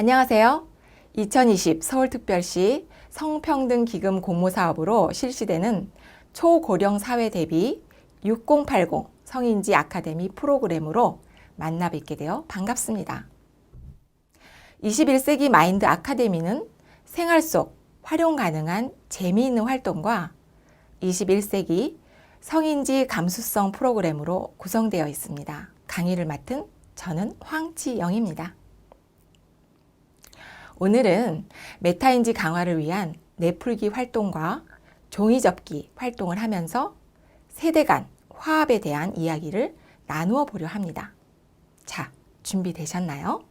안녕하세요. 2020 서울특별시 성평등기금 공모사업으로 실시되는 초고령 사회 대비 6080 성인지 아카데미 프로그램으로 만나 뵙게 되어 반갑습니다. 21세기 마인드 아카데미는 생활 속 활용 가능한 재미있는 활동과 21세기 성인지 감수성 프로그램으로 구성되어 있습니다. 강의를 맡은 저는 황지영입니다. 오늘은 메타인지 강화를 위한 내풀기 활동과 종이 접기 활동을 하면서 세대 간 화합에 대한 이야기를 나누어 보려 합니다. 자, 준비되셨나요?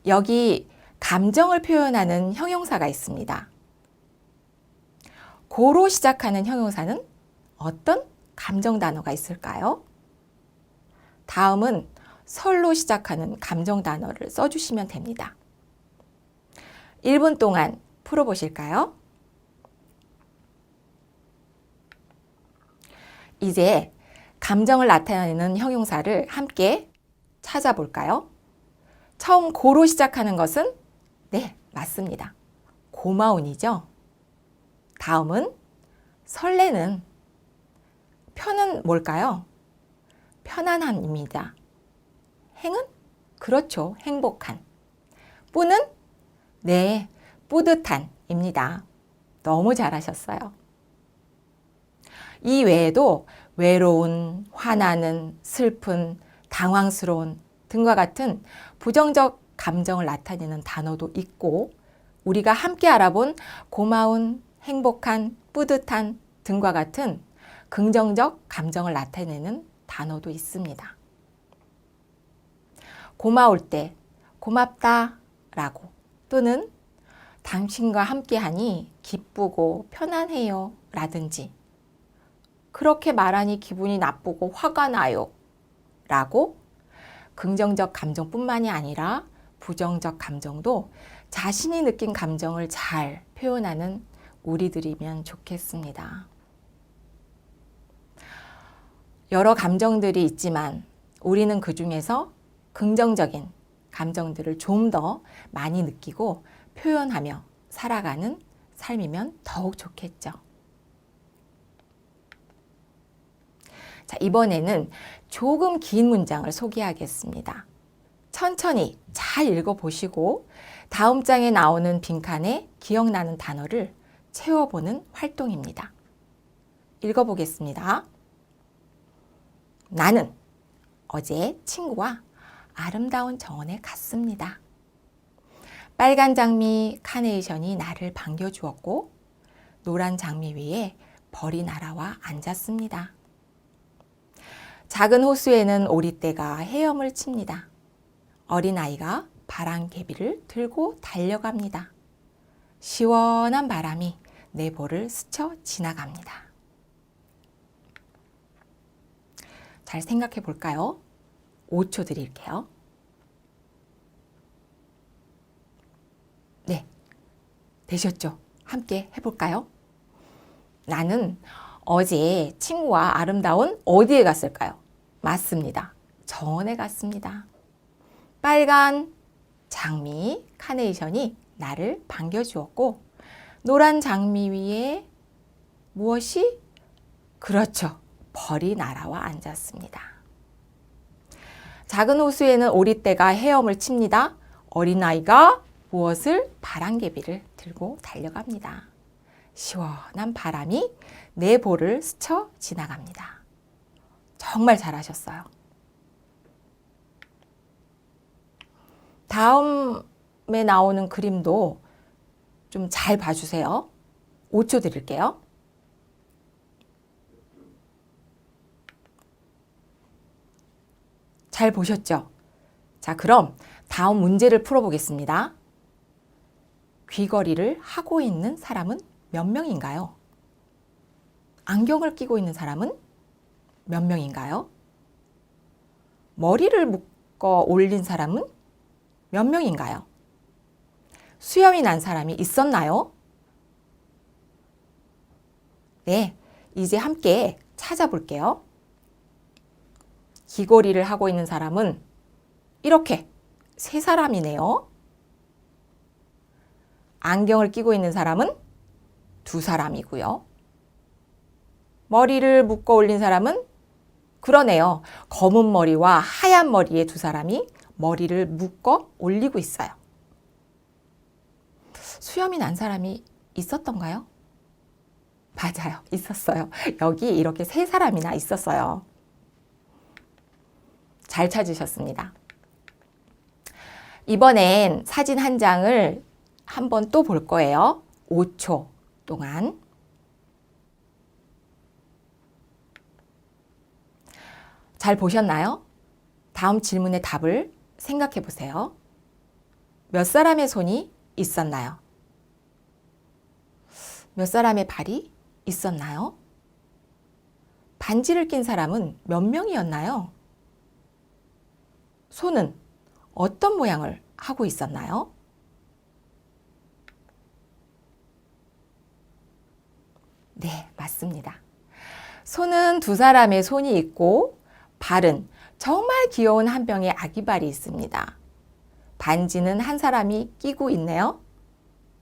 여기 감정을 표현하는 형용사가 있습니다. 고로 시작하는 형용사는 어떤 감정 단어가 있을까요? 다음은 설로 시작하는 감정 단어를 써주시면 됩니다. 1분 동안 풀어보실까요? 이제 감정을 나타내는 형용사를 함께 찾아볼까요? 처음 고로 시작하는 것은 네, 맞습니다. 고마운이죠. 다음은 설레는 편은 뭘까요? 편안함입니다. 행은? 그렇죠. 행복한. 뿌는? 네, 뿌듯한입니다. 너무 잘하셨어요. 이 외에도 외로운, 화나는, 슬픈, 당황스러운 등과 같은 부정적 감정을 나타내는 단어도 있고 우리가 함께 알아본 고마운, 행복한, 뿌듯한 등과 같은 긍정적 감정을 나타내는 단어도 있습니다. 고마울 때 고맙다 라고 또는 당신과 함께하니 기쁘고 편안해요 라든지 그렇게 말하니 기분이 나쁘고 화가 나요 라고 긍정적 감정뿐만이 아니라 부정적 감정도 자신이 느낀 감정을 잘 표현하는 우리들이면 좋겠습니다. 여러 감정들이 있지만 우리는 그 중에서 긍정적인 감정들을 좀 더 많이 느끼고 표현하며 살아가는 삶이면 더욱 좋겠죠. 자, 이번에는 조금 긴 문장을 소개하겠습니다. 천천히 잘 읽어보시고 다음 장에 나오는 빈칸에 기억나는 단어를 채워보는 활동입니다. 읽어보겠습니다. 나는 어제 친구와 아름다운 정원에 갔습니다. 빨간 장미 카네이션이 나를 반겨주었고 노란 장미 위에 벌이 날아와 앉았습니다. 작은 호수에는 오리떼가 헤엄을 칩니다. 어린아이가 바람개비를 들고 달려갑니다. 시원한 바람이 내 볼을 스쳐 지나갑니다. 잘 생각해 볼까요? 5초 드릴게요. 네, 되셨죠? 함께 해볼까요? 나는 어제 친구와 아름다운 어디에 갔을까요? 맞습니다. 정원에 갔습니다. 빨간 장미 카네이션이 나를 반겨주었고 노란 장미 위에 무엇이? 그렇죠. 벌이 날아와 앉았습니다. 작은 호수에는 오리떼가 헤엄을 칩니다. 어린아이가 무엇을? 바람개비를 들고 달려갑니다. 시원한 바람이 내 볼을 스쳐 지나갑니다. 정말 잘하셨어요. 다음에 나오는 그림도 좀 잘 봐주세요. 5초 드릴게요. 잘 보셨죠? 자, 그럼 다음 문제를 풀어보겠습니다. 귀걸이를 하고 있는 사람은 몇 명인가요? 안경을 끼고 있는 사람은 몇 명인가요? 머리를 묶어 올린 사람은 몇 명인가요? 수염이 난 사람이 있었나요? 네, 이제 함께 찾아볼게요. 귀걸이를 하고 있는 사람은 이렇게 세 사람이네요. 안경을 끼고 있는 사람은 두 사람이고요. 머리를 묶어 올린 사람은 그러네요. 검은 머리와 하얀 머리의 두 사람이 머리를 묶어 올리고 있어요. 수염이 난 사람이 있었던가요? 맞아요. 있었어요. 여기 이렇게 세 사람이나 있었어요. 잘 찾으셨습니다. 이번엔 사진 한 장을 한번 또 볼 거예요. 5초 동안. 잘 보셨나요? 다음 질문의 답을 생각해 보세요. 몇 사람의 손이 있었나요? 몇 사람의 발이 있었나요? 반지를 낀 사람은 몇 명이었나요? 손은 어떤 모양을 하고 있었나요? 네, 맞습니다. 손은 두 사람의 손이 있고 발은 정말 귀여운 한 병의 아기발이 있습니다. 반지는 한 사람이 끼고 있네요.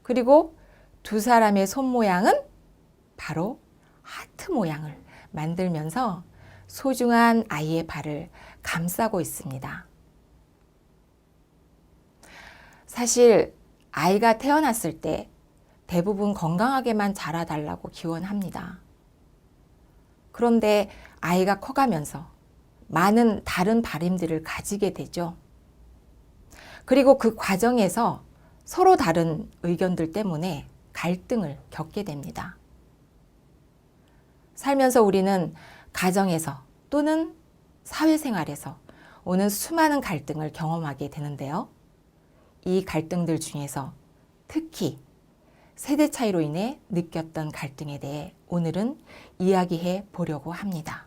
그리고 두 사람의 손 모양은 바로 하트 모양을 만들면서 소중한 아이의 발을 감싸고 있습니다. 사실 아이가 태어났을 때 대부분 건강하게만 자라달라고 기원합니다. 그런데 아이가 커가면서 많은 다른 바램들을 가지게 되죠. 그리고 그 과정에서 서로 다른 의견들 때문에 갈등을 겪게 됩니다. 살면서 우리는 가정에서 또는 사회생활에서 오는 수많은 갈등을 경험하게 되는데요. 이 갈등들 중에서 특히 세대 차이로 인해 느꼈던 갈등에 대해 오늘은 이야기해 보려고 합니다.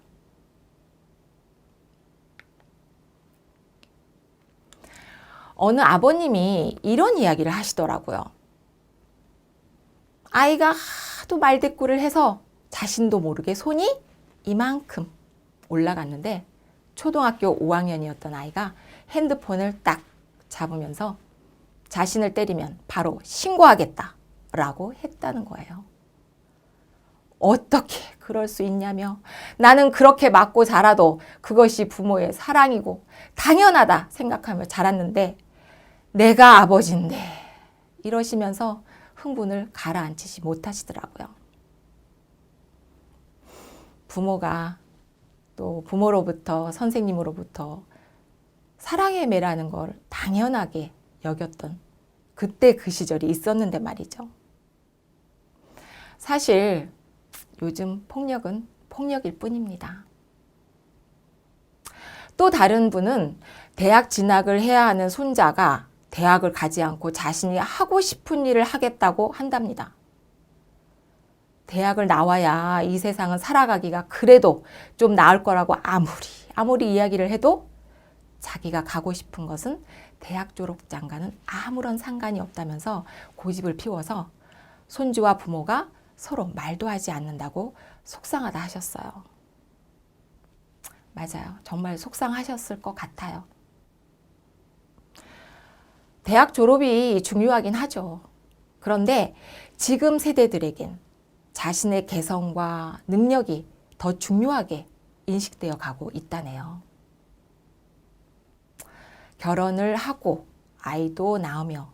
어느 아버님이 이런 이야기를 하시더라고요. 아이가 하도 말대꾸를 해서 자신도 모르게 손이 이만큼 올라갔는데 초등학교 5학년이었던 아이가 핸드폰을 딱 잡으면서 자신을 때리면 바로 신고하겠다라고 했다는 거예요. 어떻게 그럴 수 있냐며 나는 그렇게 맞고 자라도 그것이 부모의 사랑이고 당연하다 생각하며 자랐는데 내가 아버지인데 이러시면서 흥분을 가라앉히지 못하시더라고요. 부모가 또 부모로부터 선생님으로부터 사랑의 매라는 걸 당연하게 여겼던 그때 그 시절이 있었는데 말이죠. 사실 요즘 폭력은 폭력일 뿐입니다. 또 다른 분은 대학 진학을 해야 하는 손자가 대학을 가지 않고 자신이 하고 싶은 일을 하겠다고 한답니다. 대학을 나와야 이 세상은 살아가기가 그래도 좀 나을 거라고 아무리 이야기를 해도 자기가 가고 싶은 것은 대학 졸업장과는 아무런 상관이 없다면서 고집을 피워서 손주와 부모가 서로 말도 하지 않는다고 속상하다 하셨어요. 맞아요. 정말 속상하셨을 것 같아요. 대학 졸업이 중요하긴 하죠. 그런데 지금 세대들에겐 자신의 개성과 능력이 더 중요하게 인식되어 가고 있다네요. 결혼을 하고 아이도 낳으며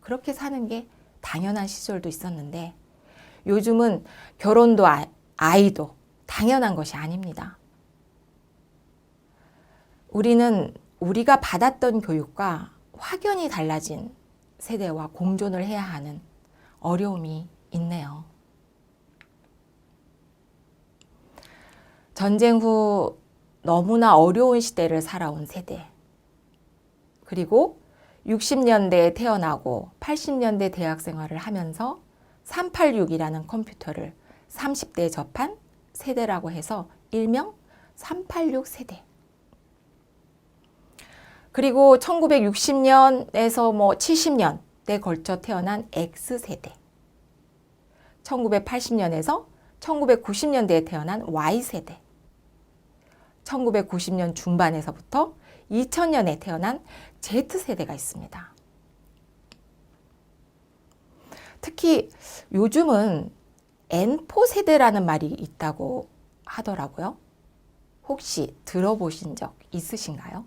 그렇게 사는 게 당연한 시절도 있었는데 요즘은 결혼도 아이도 당연한 것이 아닙니다. 우리는 우리가 받았던 교육과 확연히 달라진 세대와 공존을 해야 하는 어려움이 있네요. 전쟁 후 너무나 어려운 시대를 살아온 세대. 그리고 60년대에 태어나고 80년대 대학 생활을 하면서 386이라는 컴퓨터를 30대에 접한 세대라고 해서 일명 386 세대. 그리고 1960년에서 70년대에 걸쳐 태어난 X세대. 1980년에서 1990년대에 태어난 Y세대. 1990년 중반에서부터 2000년에 태어난 Z세대가 있습니다. 특히 요즘은 N4 세대라는 말이 있다고 하더라고요. 혹시 들어보신 적 있으신가요?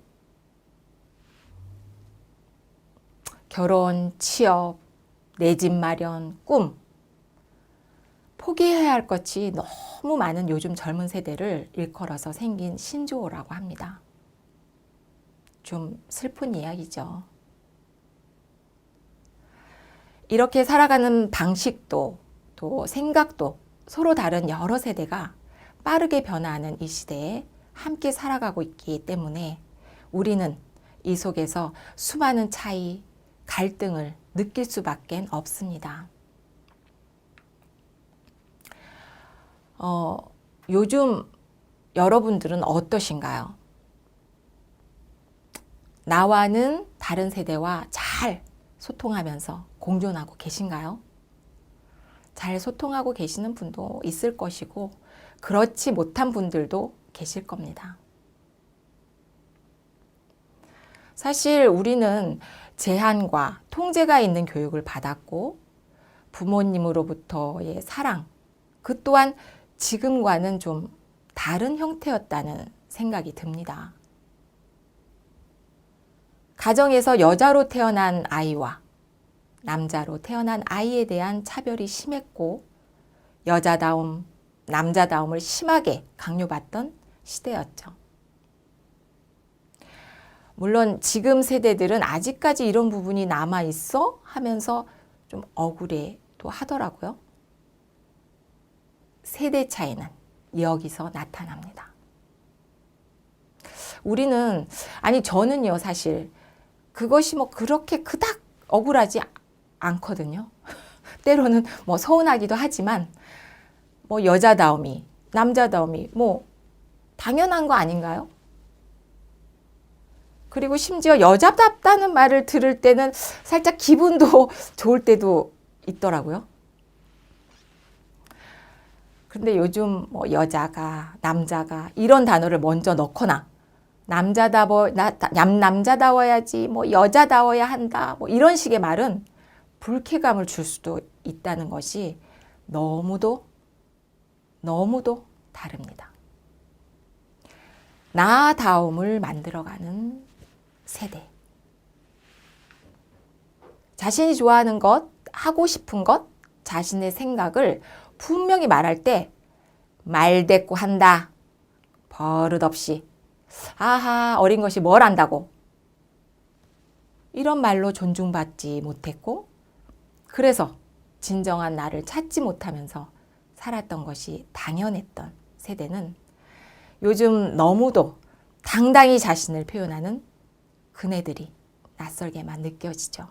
결혼, 취업, 내 집 마련, 꿈. 포기해야 할 것이 너무 많은 요즘 젊은 세대를 일컬어서 생긴 신조어라고 합니다. 좀 슬픈 이야기죠. 이렇게 살아가는 방식도 또 생각도 서로 다른 여러 세대가 빠르게 변화하는 이 시대에 함께 살아가고 있기 때문에 우리는 이 속에서 수많은 차이, 갈등을 느낄 수밖에 없습니다. 요즘 여러분들은 어떠신가요? 나와는 다른 세대와 잘 소통하면서 공존하고 계신가요? 잘 소통하고 계시는 분도 있을 것이고 그렇지 못한 분들도 계실 겁니다. 사실 우리는 제한과 통제가 있는 교육을 받았고 부모님으로부터의 사랑, 그 또한 지금과는 좀 다른 형태였다는 생각이 듭니다. 가정에서 여자로 태어난 아이와 남자로 태어난 아이에 대한 차별이 심했고 여자다움, 남자다움을 심하게 강요받던 시대였죠. 물론 지금 세대들은 아직까지 이런 부분이 남아있어 하면서 좀 억울해도 하더라고요. 세대 차이는 여기서 나타납니다. 저는요, 사실 그것이 뭐 그렇게 그닥 억울하지 않거든요. 때로는 뭐 서운하기도 하지만 뭐 여자다움이, 남자다움이 뭐 당연한 거 아닌가요? 그리고 심지어 여자답다는 말을 들을 때는 살짝 기분도 좋을 때도 있더라고요. 근데 요즘 뭐 여자가, 남자가 이런 단어를 먼저 넣거나 남자다워야지, 뭐 여자다워야 한다, 뭐 이런 식의 말은 불쾌감을 줄 수도 있다는 것이 너무도 다릅니다. 나다움을 만들어가는 세대. 자신이 좋아하는 것, 하고 싶은 것, 자신의 생각을 분명히 말할 때 말대꾸한다. 버릇없이. 아하, 어린 것이 뭘 안다고. 이런 말로 존중받지 못했고 그래서 진정한 나를 찾지 못하면서 살았던 것이 당연했던 세대는 요즘 너무도 당당히 자신을 표현하는 그네들이 낯설게만 느껴지죠.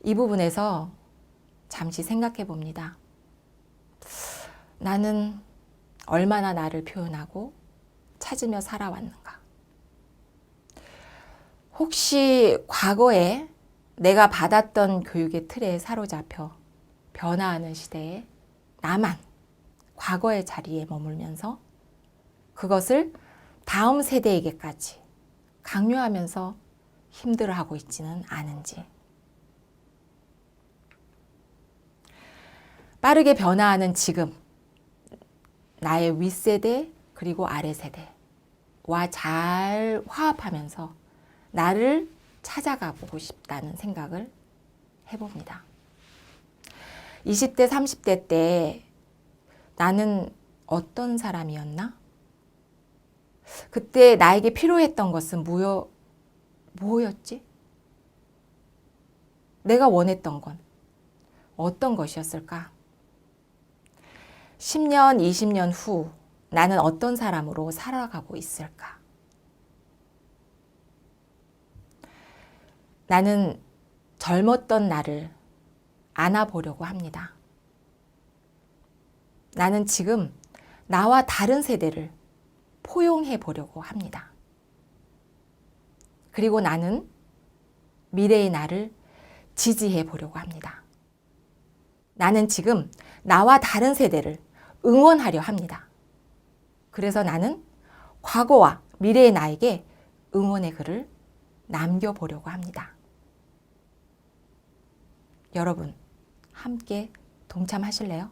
이 부분에서 잠시 생각해 봅니다. 나는 얼마나 나를 표현하고 찾으며 살아왔는가? 혹시 과거에 내가 받았던 교육의 틀에 사로잡혀 변화하는 시대에 나만 과거의 자리에 머물면서 그것을 다음 세대에게까지 강요하면서 힘들어하고 있지는 않은지. 빠르게 변화하는 지금 나의 윗세대 그리고 아래세대와 잘 화합하면서 나를 찾아가 보고 싶다는 생각을 해봅니다. 20대, 30대 때 나는 어떤 사람이었나? 그때 나에게 필요했던 것은 뭐였지? 내가 원했던 건 어떤 것이었을까? 10년, 20년 후 나는 어떤 사람으로 살아가고 있을까? 나는 젊었던 나를 안아보려고 합니다. 나는 지금 나와 다른 세대를 포용해 보려고 합니다. 그리고 나는 미래의 나를 지지해 보려고 합니다. 나는 지금 나와 다른 세대를 응원하려 합니다. 그래서 나는 과거와 미래의 나에게 응원의 글을 남겨보려고 합니다. 여러분, 함께 동참하실래요?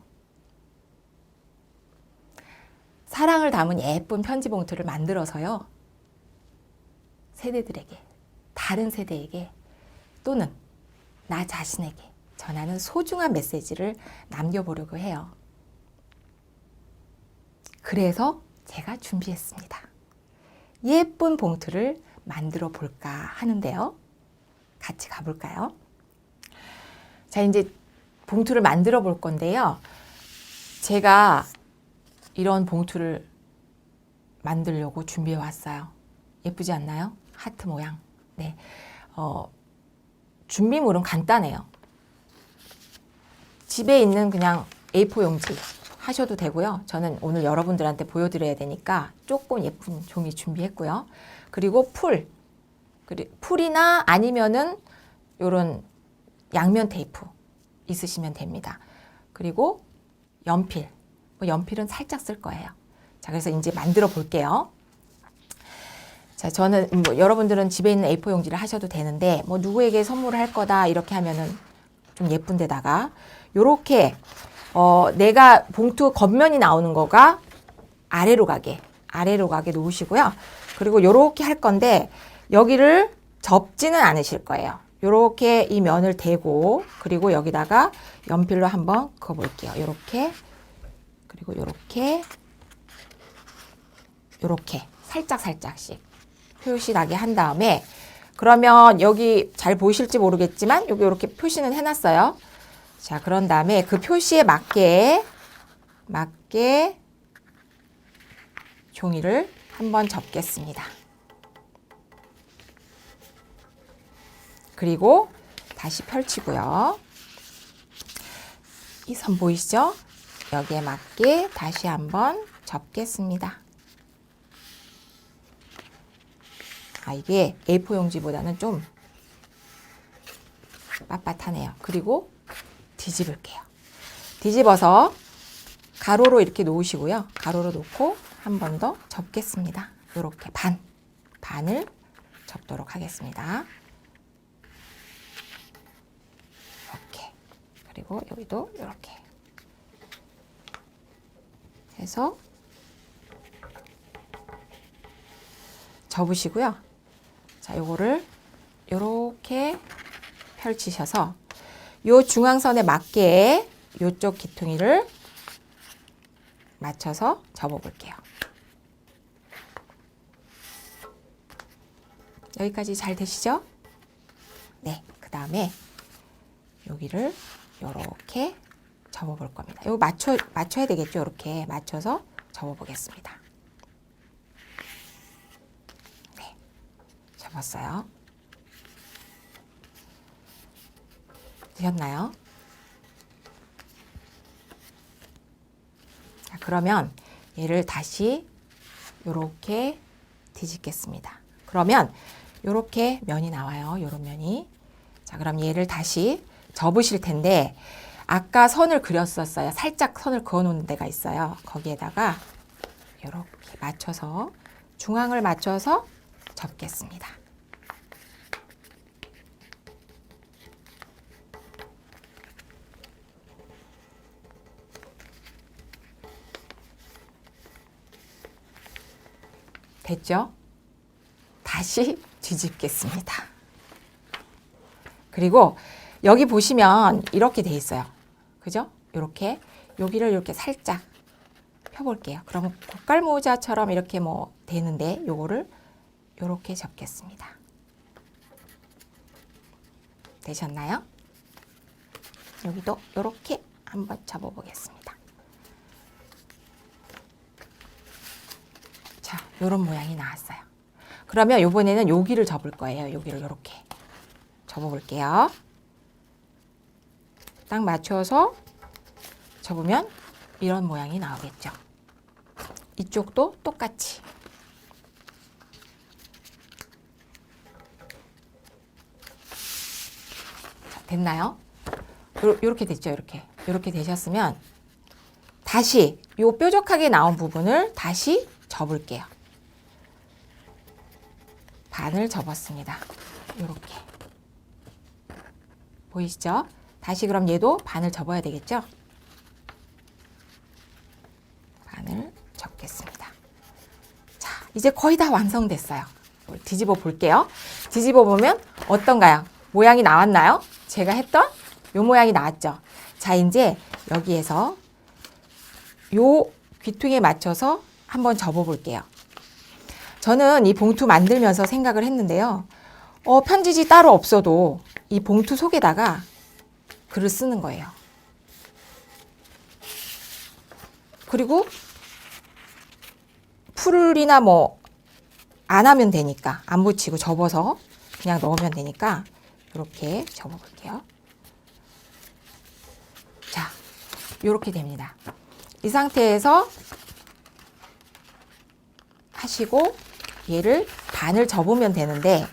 사랑을 담은 예쁜 편지 봉투를 만들어서요. 세대들에게, 다른 세대에게 또는 나 자신에게 전하는 소중한 메시지를 남겨보려고 해요. 그래서 제가 준비했습니다. 예쁜 봉투를 만들어 볼까 하는데요. 같이 가볼까요? 자, 이제 봉투를 만들어 볼 건데요. 제가 이런 봉투를 만들려고 준비해 왔어요. 예쁘지 않나요? 하트 모양. 네. 준비물은 간단해요. 집에 있는 그냥 A4 용지 하셔도 되고요. 저는 오늘 여러분들한테 보여드려야 되니까 조금 예쁜 종이 준비했고요. 그리고 풀이나 아니면은 요런 양면 테이프 있으시면 됩니다. 그리고 연필. 연필은 살짝 쓸 거예요. 자, 그래서 이제 만들어 볼게요. 자, 저는 여러분들은 집에 있는 A4 용지를 하셔도 되는데 누구에게 선물을 할 거다 이렇게 하면은 좀 예쁜 데다가 요렇게 내가 봉투 겉면이 나오는 거가 아래로 가게 놓으시고요. 그리고 요렇게 할 건데 여기를 접지는 않으실 거예요. 요렇게 이 면을 대고 그리고 여기다가 연필로 한번 그어 볼게요. 요렇게 그리고 요렇게 살짝씩 표시 나게 한 다음에 그러면 여기 잘 보이실지 모르겠지만 여기 이렇게 표시는 해놨어요. 자, 그런 다음에 그 표시에 맞게 종이를 한번 접겠습니다. 그리고 다시 펼치고요. 이 선 보이시죠? 여기에 맞게 다시 한번 접겠습니다. 이게 A4 용지보다는 좀 빳빳하네요. 그리고 뒤집을게요. 뒤집어서 가로로 이렇게 놓으시고요. 가로로 놓고 한 번 더 접겠습니다. 이렇게 반을 접도록 하겠습니다. 이렇게. 그리고 여기도 이렇게 해서 접으시고요. 자, 요거를 요렇게 펼치셔서 요 중앙선에 맞게 요쪽 기퉁이를 맞춰서 접어 볼게요. 여기까지 잘 되시죠? 네, 그 다음에 여기를 요렇게 접어 볼 겁니다. 이거 맞춰야 되겠죠? 이렇게 맞춰서 접어 보겠습니다. 네, 접었어요. 되셨나요? 자, 그러면 얘를 다시 요렇게 뒤집겠습니다. 그러면 요렇게 면이 나와요. 요런 면이. 자, 그럼 얘를 다시 접으실 텐데 아까 선을 그렸었어요. 살짝 선을 그어 놓은 데가 있어요. 거기에다가 요렇게 맞춰서 중앙을 맞춰서 접겠습니다. 됐죠? 다시 뒤집겠습니다. 그리고 여기 보시면 이렇게 돼 있어요. 그죠? 이렇게 여기를 이렇게 살짝 펴볼게요. 그러면 고깔모자처럼 이렇게 되는데 요거를 이렇게 접겠습니다. 되셨나요? 여기도 이렇게 한번 접어보겠습니다. 자, 요런 모양이 나왔어요. 그러면 이번에는 여기를 접을 거예요. 여기를 이렇게 접어볼게요. 딱 맞춰서 접으면 이런 모양이 나오겠죠. 이쪽도 똑같이. 자, 됐나요? 이렇게 됐죠. 이렇게 되셨으면 다시 요 뾰족하게 나온 부분을 다시 접을게요. 반을 접었습니다. 이렇게. 보이시죠? 다시 그럼 얘도 반을 접어야 되겠죠? 반을 접겠습니다. 자, 이제 거의 다 완성됐어요. 뒤집어 볼게요. 뒤집어 보면 어떤가요? 모양이 나왔나요? 제가 했던 요 모양이 나왔죠? 자, 이제 여기에서 요 귀퉁이에 맞춰서 한번 접어 볼게요. 저는 이 봉투 만들면서 생각을 했는데요. 편지지 따로 없어도 이 봉투 속에다가 글을 쓰는 거예요. 그리고 풀이나 뭐 안 하면 되니까, 안 붙이고 접어서 그냥 넣으면 되니까 이렇게 접어 볼게요. 자, 이렇게 됩니다. 이 상태에서 하시고 얘를 반을 접으면 되는데,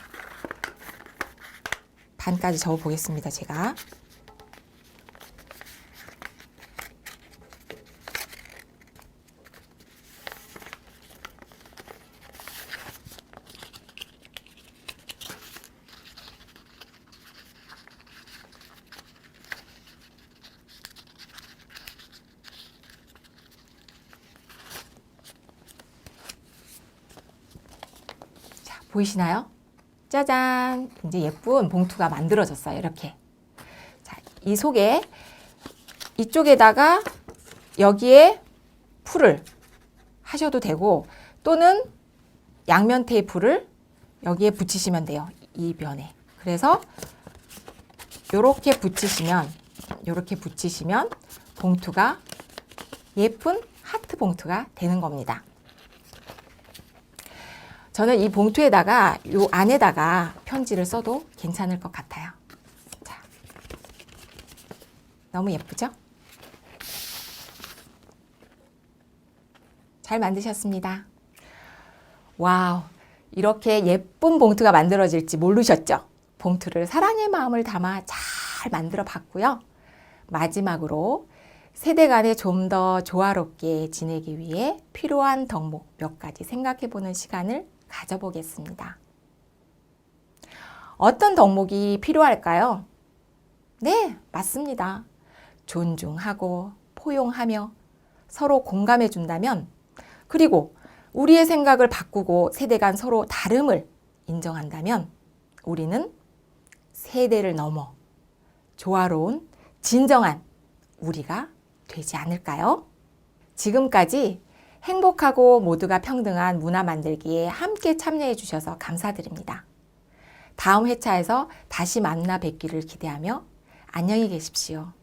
반까지 접어 보겠습니다, 제가. 자, 보이시나요? 짜잔! 이제 예쁜 봉투가 만들어졌어요. 이렇게. 자, 이 속에 이쪽에다가 여기에 풀을 하셔도 되고, 또는 양면 테이프를 여기에 붙이시면 돼요. 이 면에. 그래서 요렇게 붙이시면 봉투가 예쁜 하트 봉투가 되는 겁니다. 저는 이 봉투에다가 요 안에다가 편지를 써도 괜찮을 것 같아요. 자, 너무 예쁘죠? 잘 만드셨습니다. 와우, 이렇게 예쁜 봉투가 만들어질지 모르셨죠? 봉투를 사랑의 마음을 담아 잘 만들어 봤고요. 마지막으로 세대 간에 좀 더 조화롭게 지내기 위해 필요한 덕목 몇 가지 생각해 보는 시간을 가져보겠습니다. 어떤 덕목이 필요할까요? 네, 맞습니다. 존중하고 포용하며 서로 공감해 준다면, 그리고 우리의 생각을 바꾸고 세대 간 서로 다름을 인정한다면 우리는 세대를 넘어 조화로운 진정한 우리가 되지 않을까요? 지금까지 행복하고 모두가 평등한 문화 만들기에 함께 참여해 주셔서 감사드립니다. 다음 회차에서 다시 만나 뵙기를 기대하며 안녕히 계십시오.